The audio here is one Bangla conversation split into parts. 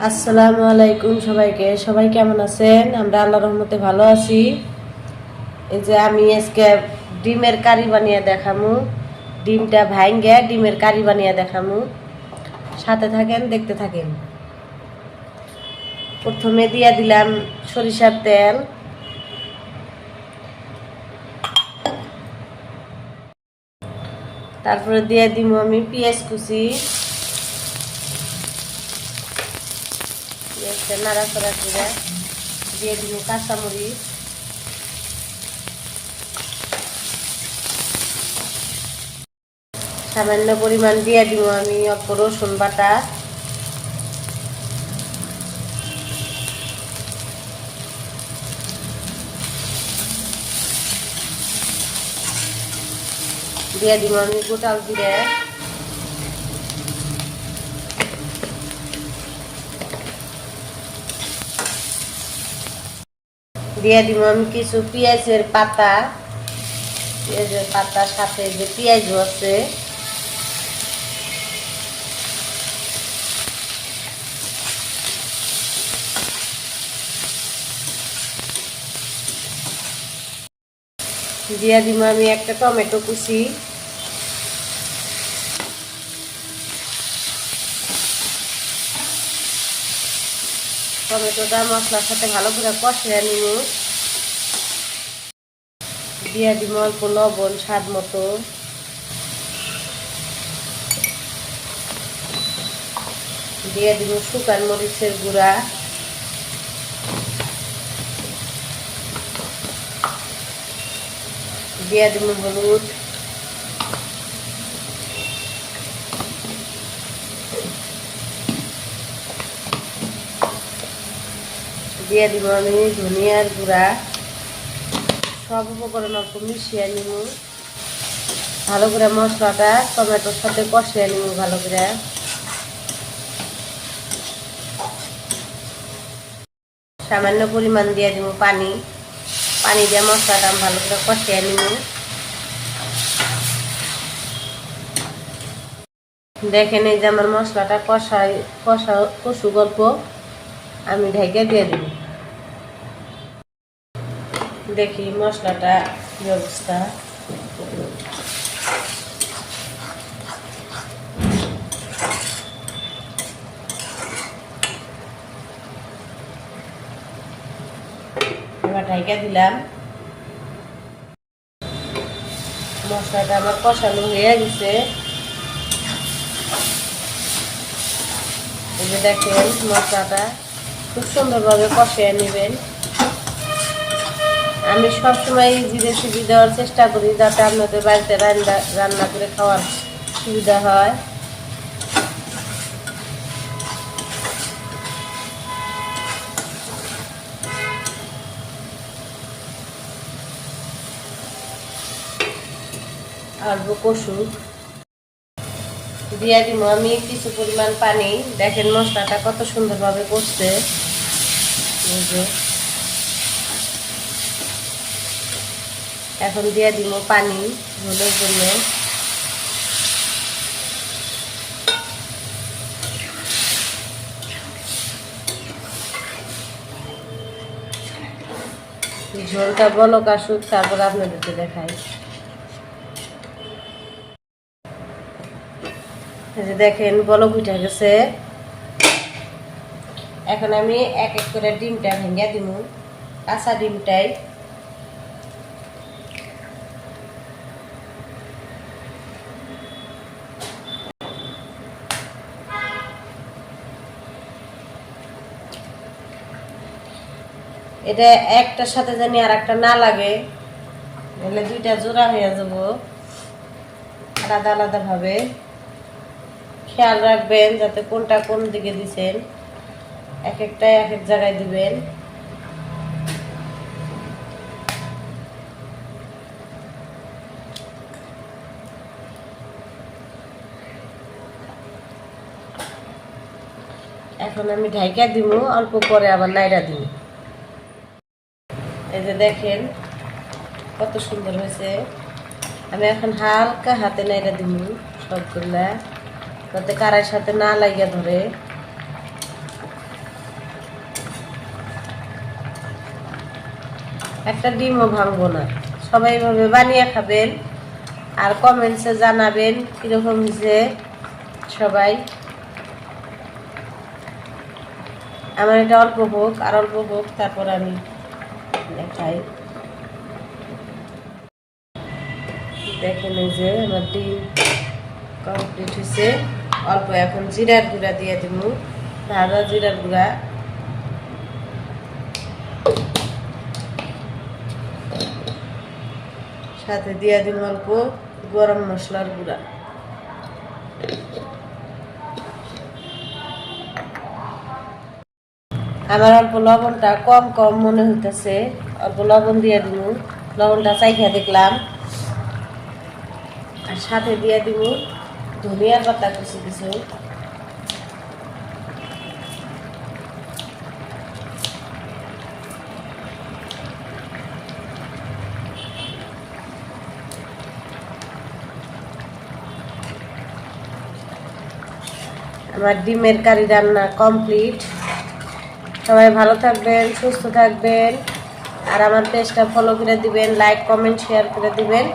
আসসালামু আলাইকুম সবাইকে। সবাই কেমন আছেন? আমরা আল্লাহর রহমতে ভালো আছি। এই যে আমি আজকে ডিমের কারি বানিয়ে দেখামু। ডিমটা ভাঙ্গে ডিমের কারি বানিয়ে দেখামু। সাথে থাকেন, দেখতে থাকেন। প্রথমে দিয়ে দিলাম সরিষার তেল, তারপরে দিয়ে দিব আমি পেঁয়াজ কুচি। পেঁয়াজটা নাড়াচাড়া করে দিয়ে দিব কাঁচামরিচ, সামান্য পরিমাণ দিয়ে দিব আমি অল্প রসুন বাটা, দিয়ে দিব আমি গোটা জিরে, দিয়ে দিব আমি কিছু পেঁয়াজের পাতা। পেঁয়াজের পাতার সাথে যে পেঁয়াজও আছে দিয়ে দিব আমি একটা টমেটো কুচি। টমেটোটা মশলার সাথে ভালো করে কষিয়ে নিব। দিয়ে দিব অল্প লবণ স্বাদ মতো, দিয়ে দিব শুকান মরিচের গুঁড়া, দিয়ে দিব হলুদ, দিয়ে দিব আমি ধনিয়ার গুঁড়া। সব উপকরণ অল্প মিশিয়ে নিব। ভালো করে মশলাটা টমেটোর সাথে কষিয়ে নিব ভালো করে। সামান্য পরিমাণ দিয়ে দিব পানি। পানি দিয়ে মশলাটা ভালো করে কষিয়ে নিব। দেখেন এই যে আমার মশলাটা কষু গল্প আমি ঢেকে দিয়ে দিব। দেখি মশলাটা কি অবস্থা। এবার ঢেকে দিলাম। মশলাটা আমার কষানো হয়ে গেছে। এই যে দেখেন মশলাটা খুব সুন্দরভাবে কষিয়ে নেবেন। আমি সবসময় ইজি রেসিপি দেওয়ার চেষ্টা করি যাতে আপনাদের বাড়িতে রান্না করে খাওয়ার সুবিধা হয়। আর কষু দিয়ে দিব আমি কিছু পরিমাণ পানি। দেখেন মশলাটা কত সুন্দরভাবে কষছে। এখন দিয়ে দিব পানি ঝোলের জন্য। ঝোলটা বলক আসুক, তারপর আপনাদেরকে দেখাই। দেখেন বলক উঠে গেছে। এখন আমি এক এক করে ডিমটা ভেঙে দিব, কাঁচা ডিমটাই। এটা একটার সাথে জানি আর একটা না লাগে, তাহলে দুইটা জোড়া হয়ে যাব। আলাদা আলাদা ভাবে খেয়াল রাখবেন যাতে কোনটা কোন দিকে দিচ্ছেন, এক একটা এক এক জায়গায় দিবেন। এখন আমি ঢাইকা দিব, অল্প পরে আবার নাইড়া দিব। এই যে দেখেন কত সুন্দর হয়েছে। আমি এখন হালকা হাতে নাইড়া দিব সবগুলা, যাতে কারার সাথে না লাগিয়ে ধরে। একটা ডিমও ভাঙবো না। সবাই এভাবে বানিয়ে খাবেন আর কমেন্টসে জানাবেন কিরকম যে সবাই। আমার এটা অল্প হোক আর অল্প হোক, তারপর আমি দেখাই। দেখেন এই যে আমার ডিম কমপ্লিট হয়েছে। অল্প এখন জিরার গুঁড়া দিয়ে দিব, ভাজা জিরার গুঁড়া। সাথে দিয়ে দিব অল্প গরম মশলার গুঁড়া। আমার অল্প লবণটা কম কম মনে হইতেছে, অল্প লবণ দিয়ে দিব। লবণটা চাইখা দেখলাম। আর সাথে দিয়ে দিব ধনিয়ার পাতা কিছু কিছু। আমার ডিমের কারি রান্না কমপ্লিট। সবাই ভালো থাকবেন, সুস্থ থাকবেন, আর আমার পেজটা ফলো করে দিবেন, লাইক কমেন্ট শেয়ার করে দিবেন।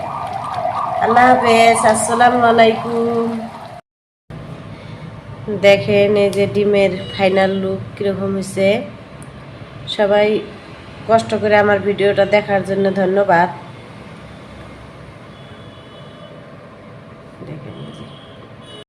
আল্লাহ হাফেজ, আসসালামু আলাইকুম। দেখেন এই যে ডিমের ফাইনাল লুক কীরকম হয়েছে। সবাই কষ্ট করে আমার ভিডিওটা দেখার জন্য ধন্যবাদ।